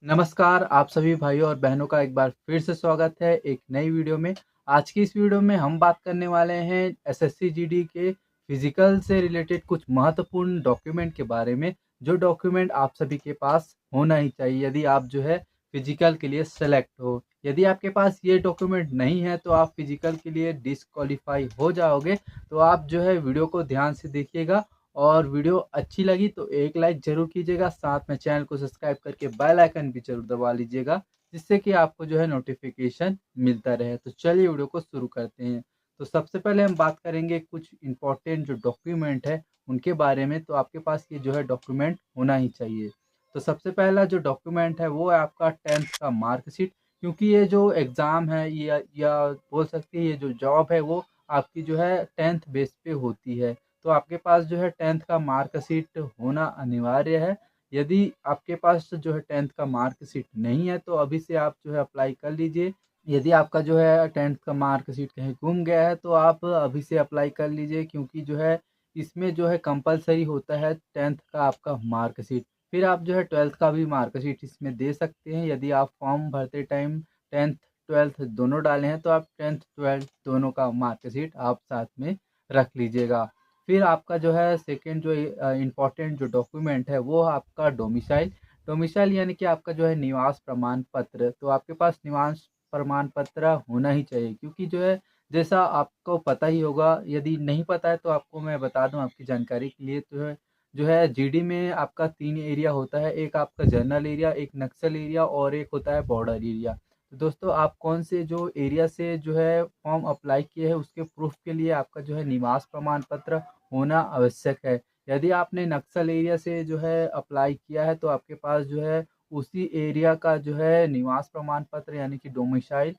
नमस्कार, आप सभी भाइयों और बहनों का एक बार फिर से स्वागत है एक नई वीडियो में। आज की इस वीडियो में हम बात करने वाले हैं एसएससी जीडी के फिजिकल से रिलेटेड कुछ महत्वपूर्ण डॉक्यूमेंट के बारे में, जो डॉक्यूमेंट आप सभी के पास होना ही चाहिए यदि आप जो है फिजिकल के लिए सेलेक्ट हो। यदि आपके पास ये डॉक्यूमेंट नहीं है तो आप फिजिकल के लिए डिस्क्वालीफाई हो जाओगे। तो आप जो है वीडियो को ध्यान से देखिएगा और वीडियो अच्छी लगी तो एक लाइक जरूर कीजिएगा, साथ में चैनल को सब्सक्राइब करके बेल आइकन भी जरूर दबा लीजिएगा, जिससे कि आपको जो है नोटिफिकेशन मिलता रहे। तो चलिए वीडियो को शुरू करते हैं। तो सबसे पहले हम बात करेंगे कुछ इंपॉर्टेंट जो डॉक्यूमेंट है उनके बारे में। तो आपके पास ये जो है डॉक्यूमेंट होना ही चाहिए। तो सबसे पहला जो डॉक्यूमेंट है वो है आपका 10th का मार्कशीट, क्योंकि ये जो एग्ज़ाम है या बोल सकते हैं ये जो जॉब है वो आपकी जो है 10th बेस पे होती है। तो आपके पास जो है 10th का मार्कशीट होना अनिवार्य है। यदि आपके पास जो है 10th का मार्कशीट नहीं है तो अभी से आप जो है अप्लाई कर लीजिए। यदि आपका जो है 10th का मार्कशीट कहीं गुम गया है तो आप अभी से अप्लाई कर लीजिए, क्योंकि जो है इसमें जो है कंपलसरी होता है 10th का आपका मार्कशीट। फिर आप जो है 12th का भी मार्कशीट इसमें दे सकते हैं। यदि आप फॉर्म भरते टाइम 10th 12th दोनों डाले हैं तो आप 10th 12th दोनों का मार्कशीट आप साथ में रख लीजिएगा। फिर आपका जो है सेकंड जो इम्पोर्टेंट जो डॉक्यूमेंट है वो आपका डोमिसाइल। डोमिसाइल यानी कि आपका जो है निवास प्रमाण पत्र। तो आपके पास निवास प्रमाण पत्र होना ही चाहिए, क्योंकि जो है जैसा आपको पता ही होगा, यदि नहीं पता है तो आपको मैं बता दूं आपकी जानकारी के लिए। तो है जो है जीडी में आपका 3 एरिया होता है, एक आपका जनरल एरिया, एक नक्सल एरिया और एक होता है बॉर्डर एरिया। तो दोस्तों आप कौन से जो एरिया से जो है फॉर्म अप्लाई किए हैं उसके प्रूफ के लिए आपका जो है निवास प्रमाण पत्र होना आवश्यक है। यदि आपने नक्सल एरिया से जो है अप्लाई किया है तो आपके पास जो है उसी एरिया का जो है निवास प्रमाण पत्र यानी कि डोमिसाइल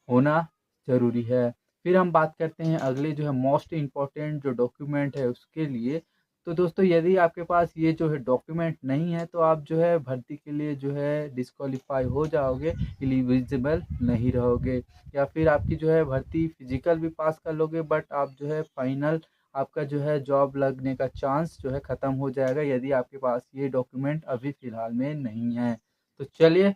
होना ज़रूरी है। फिर हम बात करते हैं अगले जो है मोस्ट इम्पॉर्टेंट जो डॉक्यूमेंट है उसके लिए। तो दोस्तों यदि आपके पास ये जो है डॉक्यूमेंट नहीं है तो आप जो है भर्ती के लिए जो है डिस्क्वालीफाई हो जाओगे, एलिजिबल नहीं रहोगे। या फिर आपकी जो है भर्ती फिजिकल भी पास कर लोगे बट आप जो है फाइनल आपका जो है जॉब लगने का चांस जो है ख़त्म हो जाएगा, यदि आपके पास ये डॉक्यूमेंट अभी फ़िलहाल में नहीं है। तो चलिए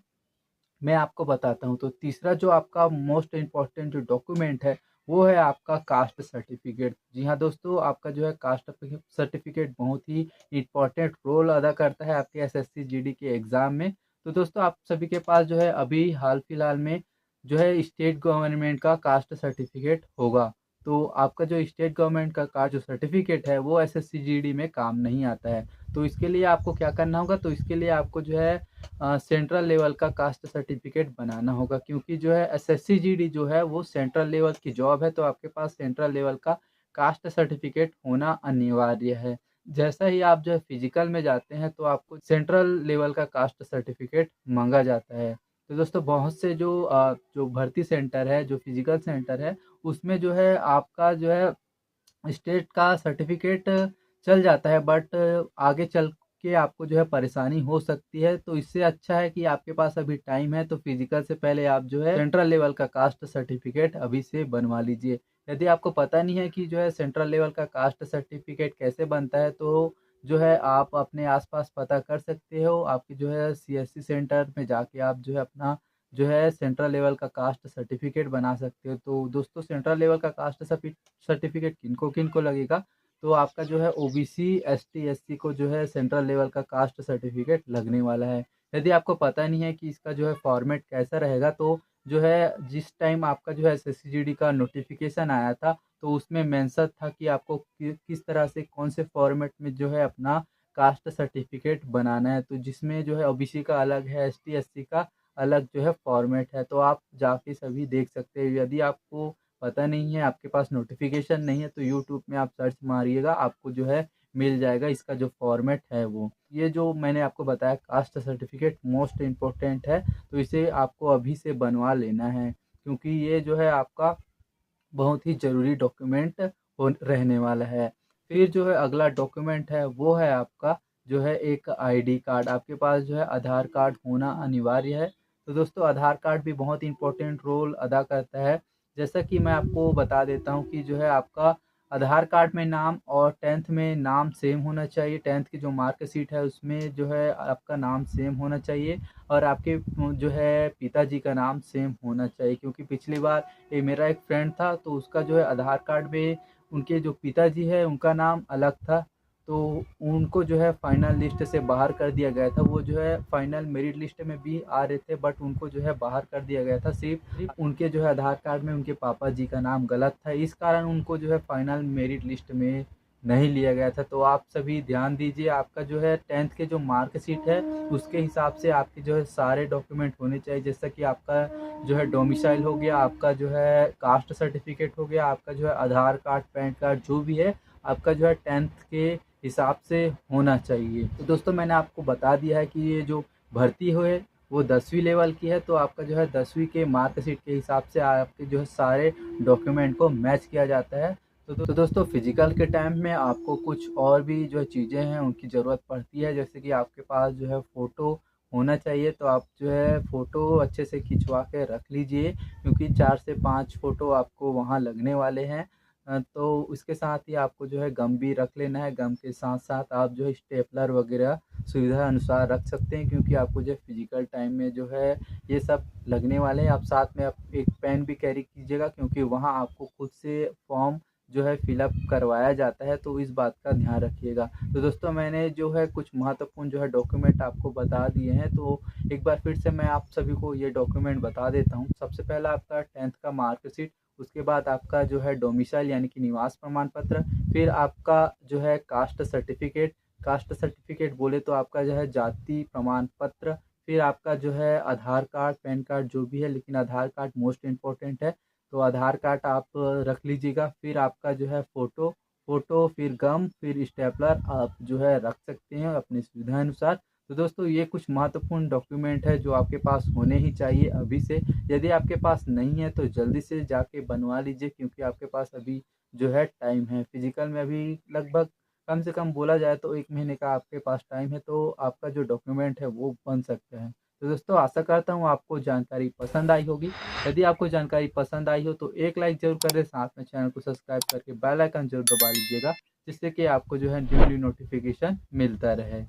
मैं आपको बताता हूँ। तो तीसरा जो आपका मोस्ट इम्पॉर्टेंट जो डॉक्यूमेंट है वो है आपका कास्ट सर्टिफिकेट। जी हाँ दोस्तों, आपका जो है कास्ट सर्टिफिकेट बहुत ही इम्पॉर्टेंट रोल अदा करता है आपके एसएससी जीडी के एग्ज़ाम में। तो दोस्तों आप सभी के पास जो है अभी हाल फिलहाल में जो है स्टेट गवर्नमेंट का कास्ट सर्टिफिकेट होगा। तो आपका जो स्टेट गवर्नमेंट का कास्ट जो सर्टिफिकेट है वो एसएससी जीडी में काम नहीं आता है। तो इसके लिए आपको क्या करना होगा, तो इसके लिए आपको जो है सेंट्रल लेवल का कास्ट सर्टिफिकेट बनाना होगा, क्योंकि जो है एसएससी जीडी जो है वो सेंट्रल लेवल की जॉब है। तो आपके पास सेंट्रल लेवल का कास्ट सर्टिफिकेट होना अनिवार्य है। जैसा ही आप जो है फिजिकल में जाते हैं तो आपको सेंट्रल लेवल का कास्ट सर्टिफिकेट मांगा जाता है। तो दोस्तों बहुत से जो भर्ती सेंटर है, जो फिजिकल सेंटर है, उसमें जो है आपका जो है स्टेट का सर्टिफिकेट चल जाता है, बट आगे चल के आपको जो है परेशानी हो सकती है। तो इससे अच्छा है कि आपके पास अभी टाइम है तो फिजिकल से पहले आप जो है सेंट्रल लेवल का कास्ट सर्टिफिकेट अभी से बनवा लीजिए। यदि आपको पता नहीं है कि जो है सेंट्रल लेवल का कास्ट सर्टिफिकेट कैसे बनता है तो जो है आप अपने आसपास पता कर सकते हो। आपकी जो है सीएससी सेंटर में जाके आप जो है अपना जो है सेंट्रल लेवल का कास्ट सर्टिफिकेट बना सकते हो। तो दोस्तों सेंट्रल लेवल का कास्ट सर्टिफिकेट किनको किनको लगेगा, तो आपका जो है ओबीसी एसटी एससी को जो है सेंट्रल लेवल का कास्ट सर्टिफिकेट लगने वाला है। यदि आपको पता नहीं है कि इसका जो है फॉर्मेट कैसा रहेगा, तो जो है जिस टाइम आपका जो है एसएससी का नोटिफिकेशन आया था तो उसमें मेंशन था कि आपको किस तरह से कौन से फॉर्मेट में जो है अपना कास्ट सर्टिफिकेट बनाना है। तो जिसमें जो है ओबीसी का अलग है, एसटी एससी का अलग जो है फॉर्मेट है। तो आप जाके सभी देख सकते हैं। यदि आपको पता नहीं है, आपके पास नोटिफिकेशन नहीं है, तो यूट्यूब में आप सर्च मारिएगा, आपको जो है मिल जाएगा इसका जो फॉर्मेट है वो। ये जो मैंने आपको बताया कास्ट सर्टिफिकेट मोस्ट इम्पोर्टेंट है, तो इसे आपको अभी से बनवा लेना है, क्योंकि ये जो है आपका बहुत ही ज़रूरी डॉक्यूमेंट हो रहने वाला है। फिर जो है अगला डॉक्यूमेंट है वो है आपका जो है एक आईडी कार्ड। आपके पास जो है आधार कार्ड होना अनिवार्य है। तो दोस्तों आधार कार्ड भी बहुत इम्पोर्टेंट रोल अदा करता है। जैसा कि मैं आपको बता देता हूँ कि जो है आपका आधार कार्ड में नाम और 10th में नाम सेम होना चाहिए। 10th की जो मार्कशीट है उसमें जो है आपका नाम सेम होना चाहिए और आपके जो है पिताजी का नाम सेम होना चाहिए, क्योंकि पिछली बार ये मेरा एक फ्रेंड था तो उसका जो है आधार कार्ड में उनके जो पिताजी है उनका नाम अलग था, तो उनको जो है फाइनल लिस्ट से बाहर कर दिया गया था। वो जो है फाइनल मेरिट लिस्ट में भी आ रहे थे बट उनको जो है बाहर कर दिया गया था। सिर्फ उनके जो है आधार कार्ड में उनके पापा जी का नाम गलत था, इस कारण उनको जो है फाइनल मेरिट लिस्ट में नहीं लिया गया था। तो आप सभी ध्यान दीजिए, आपका जो है 10th के जो मार्कशीट है उसके हिसाब से आपके जो है सारे डॉक्यूमेंट होने चाहिए, जैसा कि आपका जो है डोमिसाइल हो गया, आपका जो है कास्ट सर्टिफिकेट हो गया, आपका जो है आधार कार्ड पैन कार्ड जो भी है आपका जो है 10th के हिसाब से होना चाहिए। तो दोस्तों मैंने आपको बता दिया है कि ये जो भर्ती है वो 10वीं लेवल की है, तो आपका जो है 10वीं के मार्कशीट के हिसाब से आपके जो है सारे डॉक्यूमेंट को मैच किया जाता है। तो दोस्तों फिजिकल के टाइम में आपको कुछ और भी जो है चीज़ें हैं उनकी ज़रूरत पड़ती है, जैसे कि आपके पास जो है फ़ोटो होना चाहिए। तो आप जो है फ़ोटो अच्छे से खिंचवा के रख लीजिए, क्योंकि 4 से 5 फ़ोटो आपको वहाँ लगने वाले हैं। तो उसके साथ ही आपको जो है गम भी रख लेना है। गम के साथ साथ आप जो है स्टेपलर वगैरह सुविधा अनुसार रख सकते हैं, क्योंकि आपको जो है फिजिकल टाइम में जो है ये सब लगने वाले हैं। आप साथ में आप एक पेन भी कैरी कीजिएगा, क्योंकि वहाँ आपको खुद से फॉर्म जो है फिलअप करवाया जाता है, तो इस बात का ध्यान रखिएगा। तो दोस्तों मैंने जो है कुछ महत्वपूर्ण जो है डॉक्यूमेंट आपको बता दिए हैं, तो एक बार फिर से मैं आप सभी को ये डॉक्यूमेंट बता देता हूँ। सबसे पहला आपका 10th का मार्कशीट, उसके बाद आपका जो है डोमिसाइल यानी कि निवास प्रमाण पत्र, फिर आपका जो है कास्ट सर्टिफिकेट, कास्ट सर्टिफिकेट बोले तो आपका जो है जाति प्रमाण पत्र, फिर आपका जो है आधार कार्ड पैन कार्ड जो भी है, लेकिन आधार कार्ड मोस्ट इम्पोर्टेंट है तो आधार कार्ड आप रख लीजिएगा। फिर आपका जो है फ़ोटो फिर गम फिर स्टेपलर आप जो है रख सकते हैं अपनी सुविधा अनुसार। तो दोस्तों ये कुछ महत्वपूर्ण डॉक्यूमेंट है जो आपके पास होने ही चाहिए अभी से। यदि आपके पास नहीं है तो जल्दी से जाके बनवा लीजिए, क्योंकि आपके पास अभी जो है टाइम है। फिजिकल में अभी लगभग कम से कम बोला जाए तो 1 महीने का आपके पास टाइम है, तो आपका जो डॉक्यूमेंट है वो बन सकता है। तो दोस्तों आशा करता हूँ आपको जानकारी पसंद आई होगी। यदि आपको जानकारी पसंद आई हो तो एक लाइक ज़रूर कर दें, साथ में चैनल को सब्सक्राइब करके बेल आइकन ज़रूर दबा लीजिएगा, जिससे कि आपको जो है न्यू नोटिफिकेशन मिलता रहे।